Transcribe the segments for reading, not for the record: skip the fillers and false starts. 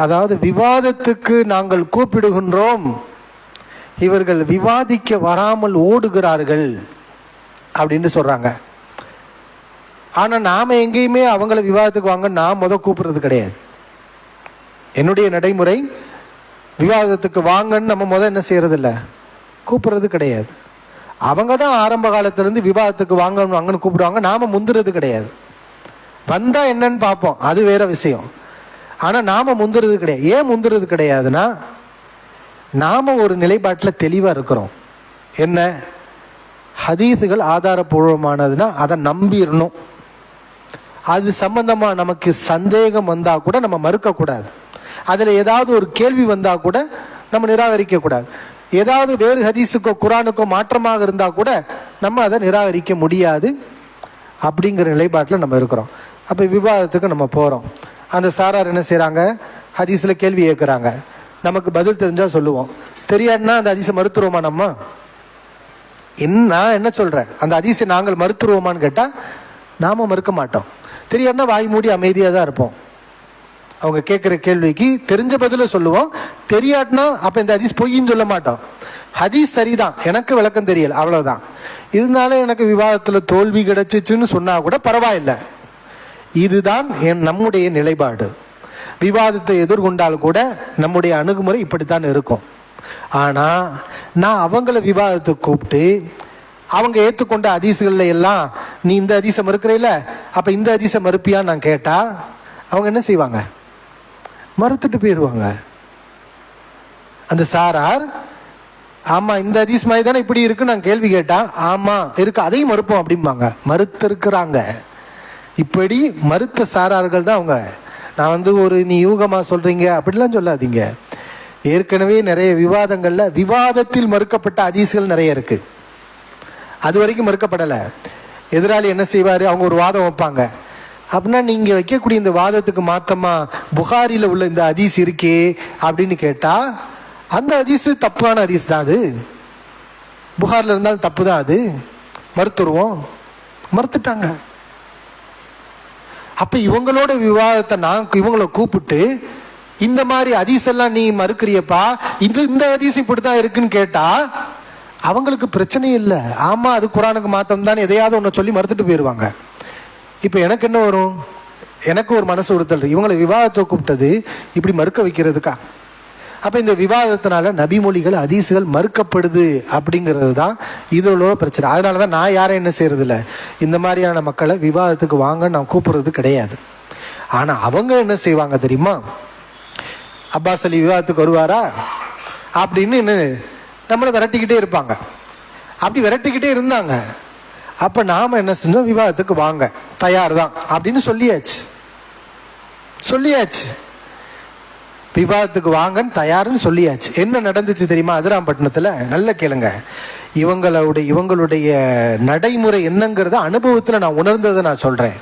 அதாவது விவாதத்துக்கு நாங்கள் கூப்பிடுகின்றோம், இவர்கள் விவாதிக்க வராமல் ஓடுகிறார்கள் அப்படின்னு சொல்றாங்க. ஆனா நாம எங்கேயுமே அவங்கள விவாதத்துக்கு வாங்க நான் கூப்பிடுறது கிடையாது. என்னுடைய நடைமுறை விவாதத்துக்கு வாங்கன்னு நம்ம என்ன செய்யறது இல்லை, கூப்பிடுறது கிடையாது. அவங்க தான் ஆரம்ப காலத்திலிருந்து விவாதத்துக்கு வாங்கன்னு கூப்பிடுவாங்க, நாம முந்துறது கிடையாது. வந்தா என்னன்னு பார்ப்போம், அது வேற விஷயம். ஆனா நாம முந்துறது கிடையாது. ஏன் முந்துறது கிடையாதுன்னா, நாம ஒரு நிலைப்பாட்டில் தெளிவா இருக்கிறோம். என்ன, ஹதீஸுகள் ஆதாரபூர்வமானதுன்னா அதை நம்பிடணும். அது சம்பந்தமா நமக்கு சந்தேகம் வந்தா கூட நம்ம மறுக்க கூடாது. அதுல ஏதாவது ஒரு கேள்வி வந்தா கூட நம்ம நிராகரிக்க கூடாது. ஏதாவது வேறு ஹதீஸுக்கோ குரானுக்கோ மாற்றமாக இருந்தா கூட நம்ம அதை நிராகரிக்க முடியாது. அப்படிங்கிற நிலைப்பாட்டில் நம்ம இருக்கிறோம். அப்ப விவாதத்துக்கு நம்ம போறோம். அந்த சாரார் என்ன செய்யறாங்க, ஹதீஸ்ல கேள்வி கேட்கிறாங்க, நமக்கு பதில் தெரிஞ்சா சொல்லுவோம், தெரியாதுன்னா அந்த ஹதீஸை மறுத்துருவோமா? நம்ம என்ன சொல்றேன், அந்த ஹதீஸை நாங்கள் மறுத்துருவோமான்னு கேட்டா நாம மறுக்க மாட்டோம். தெரியாதுன்னா வாய் மூடி அமைதியா தான் இருப்போம். அவங்க கேட்கிற கேள்விக்கு தெரிஞ்ச பதில சொல்லுவோம். தெரியாதுன்னா அப்ப இந்த ஹதீஸ் பொய்ன்னு சொல்ல மாட்டோம். ஹதீஸ் சரிதான், எனக்கு விளக்கம் தெரியல, அவ்வளவுதான். இதனால எனக்கு விவாதத்துல தோல்வி கிடைச்சிச்சுன்னு சொன்னா கூட பரவாயில்லை. இதுதான் நம்முடைய நிலைப்பாடு. விவாதத்தை எதிர்கொண்டால் கூட நம்முடைய அணுகுமுறை இப்படித்தான் இருக்கும். ஆனா நான் அவங்கள விவாதத்துக்கு கூப்பிட்டு அவங்க ஏற்றுக்கொண்ட ஹதீஸ்கள்ல எல்லாம் நீ இந்த ஹதீஸை மறுக்கிறீல, அப்ப இந்த ஹதீஸை மறுப்பியான்னு நான் கேட்டா அவங்க என்ன செய்வாங்க, மறுத்துட்டு போயிடுவாங்க. அந்த சாரார் ஆமா இந்த ஹதீஸ் மாதிரி தானே இப்படி இருக்கு நான் கேள்வி கேட்டா, ஆமா இருக்கு அதையும் மறுப்போம் அப்படிம்பாங்க. மறுத்து இருக்கிறாங்க. இப்படி மறுத்த சாரார்கள் தான் அவங்க. நான் ஒரு நீ யூகமா சொல்றீங்க அப்படிலாம் சொல்லாதீங்க. ஏற்கனவே நிறைய விவாதங்கள்ல விவாதத்தில் மறுக்கப்பட்ட ஹதீஸ்கள் நிறைய இருக்கு. அது வரைக்கும் மறுக்கப்படலை. எதிராளி என்ன செய்வாரு, அவங்க ஒரு வாதம் வைப்பாங்க. அப்படின்னா நீங்க வைக்கக்கூடிய இந்த வாதத்துக்கு மாத்தமா புகாரில உள்ள இந்த ஹதீஸ் இருக்கே அப்படின்னு கேட்டா, அந்த ஹதீஸ் தப்பான ஹதீஸ் தான், அது புகாரில் இருந்தாலும் தப்பு தான், அது மறுத்துருவோம். மறுத்துட்டாங்க. அப்ப இவங்களோட விவாதத்தை நான் இவங்களை கூப்பிட்டு இந்த மாதிரி ஹதீஸ் எல்லாம் நீ மறுக்கிறியப்பா, இந்த ஹதீஸ் இப்படித்தான் இருக்குன்னு கேட்டா அவங்களுக்கு பிரச்சனை இல்லை. ஆமா அது குரானுக்கு மாத்தம் தான், எதையாவது ஒன்று சொல்லி மறுத்துட்டு போயிடுவாங்க. இப்ப எனக்கு என்ன வரும், எனக்கு ஒரு மனசு உறுத்தல், இவங்களை விவாதத்தை கூப்பிட்டது இப்படி மறுக்க வைக்கிறதுக்கா? அப்ப இந்த விவாதத்தினால நபிமொழிகள் ஹதீஸ்கள் மறுக்கப்படுது அப்படிங்கிறது தான் இதோட பிரச்சனை. அதனாலதான் நான் யாரும் என்ன செய்யறது இல்லை, இந்த மாதிரியான மக்களை விவாதத்துக்கு வாங்க நான் கூப்பிடுறது கிடையாது. ஆனா அவங்க என்ன செய்வாங்க தெரியுமா, அப்பாஸ் அலி விவாதத்துக்கு வருவாரா அப்படின்னு நம்மளை விரட்டிக்கிட்டே இருப்பாங்க. அப்படி விரட்டிக்கிட்டே இருந்தாங்க. அப்ப நாம என்ன செஞ்சோம், விவாதத்துக்கு வாங்க தயார் தான் அப்படின்னு சொல்லியாச்சு. விவாதத்துக்கு வாங்கன்னு தயாருன்னு சொல்லியாச்சு. என்ன நடந்துச்சு தெரியுமா அதிராம்பட்டினத்துல? நல்ல கேளுங்க. இவங்களுடைய நடைமுறை என்னங்கிறத அனுபவத்துல நான் உணர்ந்ததை நான் சொல்றேன்.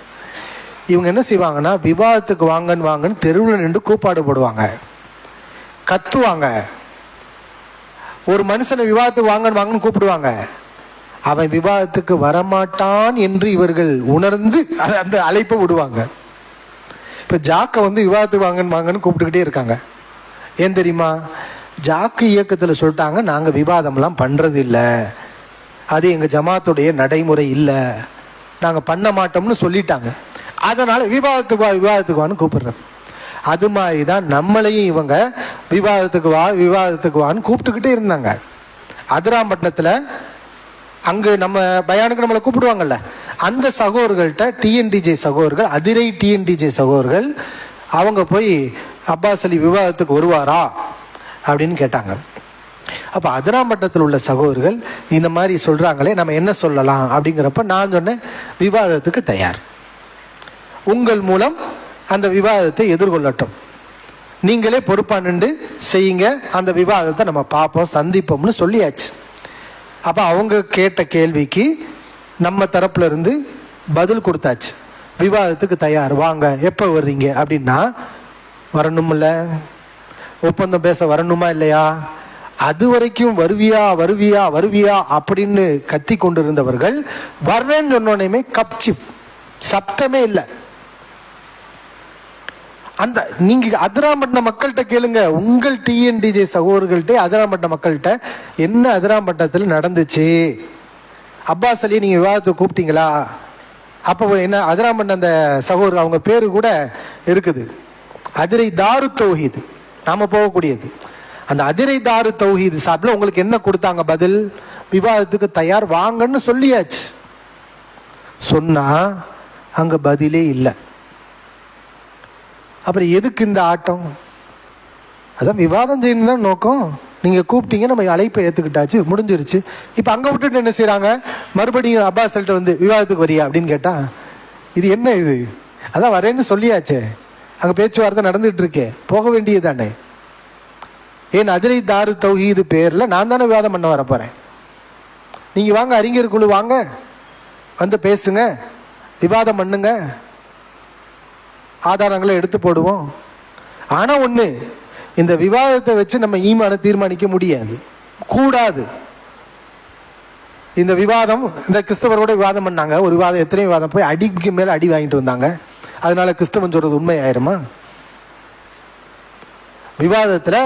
இவங்க என்ன செய்வாங்கன்னா, விவாதத்துக்கு வாங்கன்னு தெருவில் நின்று கூப்பாடு போடுவாங்க, கத்துவாங்க. ஒரு மனுஷனை விவாதத்துக்கு வாங்கன்னு கூப்பிடுவாங்க. அவன் விவாதத்துக்கு வரமாட்டான் என்று இவர்கள் உணர்ந்து அந்த அழைப்பை விடுவாங்க. இப்ப ஜாக்க விவாதத்துக்கு வாங்கன்னு கூப்பிட்டுக்கிட்டே இருக்காங்க. ஏன் தெரியுமா, ஜாக்கு இயக்கத்துல சொல்லிட்டாங்க, நாங்க விவாதம்லாம் பண்றது இல்லை, அது எங்க ஜமாத்துடைய நடைமுறை இல்லை, நாங்க பண்ண மாட்டோம்னு சொல்லிட்டாங்க. அதனால விவாதத்துக்கு வான்னு கூப்பிடுறது. அது மாதிரிதான் நம்மளையும் இவங்க விவாதத்துக்கு வான்னு கூப்பிட்டுக்கிட்டே இருந்தாங்க. அதிராம்பட்டினத்துல அங்க நம்ம பயானுக்கு நம்மளை கூப்பிடுவாங்கல்ல, அந்த சகோதரர்கள்ட்ட டிஎன்டிஜே சகோதரர்கள், அதிரை டிஎன்டிஜே சகோதரர்கள், அவங்க போய் அப்பாஸ் அலி விவாதத்துக்கு வருவாரா அப்படின்னு கேட்டாங்க. அப்ப அதிராம்பட்டினத்தில் உள்ள சகோதரர்கள் இந்த மாதிரி சொல்றாங்களே, நம்ம என்ன சொல்லலாம் அப்படிங்கிறப்ப நான் சொன்னேன், விவாதத்துக்கு தயார், உங்கள் மூலம் அந்த விவாதத்தை எதிர்கொள்ளட்டும், நீங்களே பொறுப்பா நின்று செய்யுங்க, அந்த விவாதத்தை நம்ம பார்ப்போம் சந்திப்போம்னு சொல்லியாச்சு. அப்ப அவங்க கேட்ட கேள்விக்கு நம்ம தரப்புல இருந்து பதில் கொடுத்தாச்சு. விவாதத்துக்கு தயார், வாங்க, எப்ப வர்றீங்க அப்படின்னா, வரணும்ல, ஒப்பந்தம் பேச வரணுமா இல்லையா? அது வரைக்கும் வருவியா அப்படின்னு கத்தி கொண்டிருந்தவர்கள் வர்றேன்னு சொன்னோனையுமே கப்சிப், சப்தமே இல்லை. அந்த நீங்க அதிராம்பட்டின மக்கள்கிட்ட கேளுங்க, உங்கள் டிஎன்டிஜே சகோதரர்கள்ட்ட அதிராம்பட்டின மக்கள்கிட்ட என்ன அதிராம்பட்டினத்தில் நடந்துச்சு, அப்பாஸ் அலியை நீங்க விவாதத்தை கூப்பிட்டீங்களா? அப்போ என்ன அதிராம்பட்டின அந்த சகோதரர் அவங்க பேரு கூட இருக்குது, அதிரை தாரு தௌஹீத், நாம போகக்கூடியது. அந்த அதிரை தாரு தௌஹீத் சாப்பிட உங்களுக்கு என்ன கொடுத்தாங்க பதில்? விவாதத்துக்கு தயார் வாங்கன்னு சொல்லியாச்சு. சொன்னா அங்க பதிலே இல்லை. அப்புறம் எதுக்கு இந்த ஆட்டம்? அதான் விவாதம் செய்யணும் தான் நோக்கம். நீங்க கூப்பிட்டீங்க, நம்ம அழைப்பை ஏத்துக்கிட்டாச்சு, முடிஞ்சிருச்சு. இப்ப அங்க விட்டுட்டு என்ன செய்யறாங்க, மறுபடியும் அப்பாஸ் அலிட்ட வந்து விவாதத்துக்கு வரியா அப்படின்னு கேட்டா இது என்ன இது? அதான் வரேன்னு சொல்லியாச்சே, அங்க பேச்சுவார்த்தை நடந்துட்டு இருக்கே, போக வேண்டியது தானே. ஏன் அதிரை தாரு தௌஹீது பேர்ல நான் தானே விவாதம் பண்ண வர போறேன். நீங்க வாங்க, அறிஞர் குழு வாங்க, வந்து பேசுங்க, விவாதம் பண்ணுங்க, ஆதாரங்களை எடுத்து போடுவோம். ஆனா ஒண்ணு, இந்த விவாதத்தை வச்சு நம்ம ஈமான தீர்மானிக்க முடியாது, கூடாது. இந்த விவாதம், இந்த கிறிஸ்தவரோட விவாதம் பண்ணாங்க, ஒரு விவாதம், எத்தனை விவாதம் போய் அடிக்கு மேல அடி வாங்கிட்டு வந்தாங்க. அதனால கிறிஸ்தவன் சொல்றது உண்மை ஆயிருமா? விவாதத்துல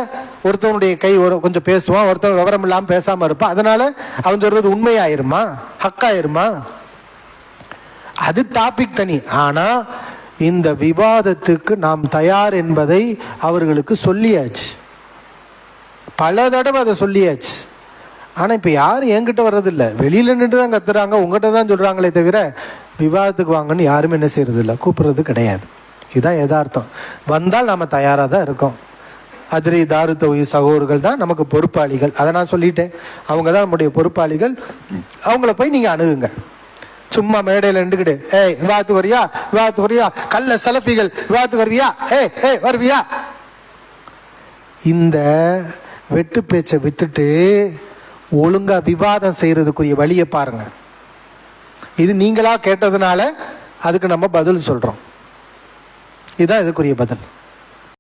ஒருத்தவனுடைய கை கொஞ்சம் பேசுவான், ஒருத்தவன் விவரம் இல்லாம பேசாம இருப்பான், அதனால அவன் சொல்றது உண்மையாயிருமா, ஹக்காயிருமா? அது டாபிக் தனி. ஆனா இந்த விவாதத்துக்கு நாம் தயார் என்பதை அவர்களுக்கு சொல்லியாச்சு, பல தடவை அதை சொல்லியாச்சு. ஆனா இப்ப யாரும் என்கிட்ட வர்றதில்ல, வெளியில நின்று தான் கத்துறாங்க, உங்ககிட்ட தான் சொல்றாங்களே தவிர விவாதத்துக்கு வாங்கன்னு யாருமே என்ன செய்யறது இல்லை, கூப்பிடுறது கிடையாது. இதுதான் யதார்த்தம். வந்தால் நாம தயாரா தான் இருக்கோம். அதிரை தாரு தௌஹீத் சகோதரர்கள் தான் நமக்கு பொறுப்பாளிகள். அதை நான் சொல்லிட்டேன், அவங்க தான் நம்முடைய பொறுப்பாளிகள். அவங்கள போய் நீங்க அணுகுங்க. சும்மா மேடையில நின்றுக்கிட்டு ஏய் விவாதத்துக்கு வரியா, விவாதத்துக்கு வரியா, கள்ள சலப்பிகள் விவாதத்துக்கு வருவியா, ஏய் வருவியா, இந்த வெட்டு பேச்சை வித்துட்டு ஒழுங்கா விவாதம் செய்யறதுக்குரிய வழியை பாருங்க. இது நீங்களா கேட்டதுனால அதுக்கு நம்ம பதில் சொல்றோம். இதுதான் இதுக்குரிய பதில்.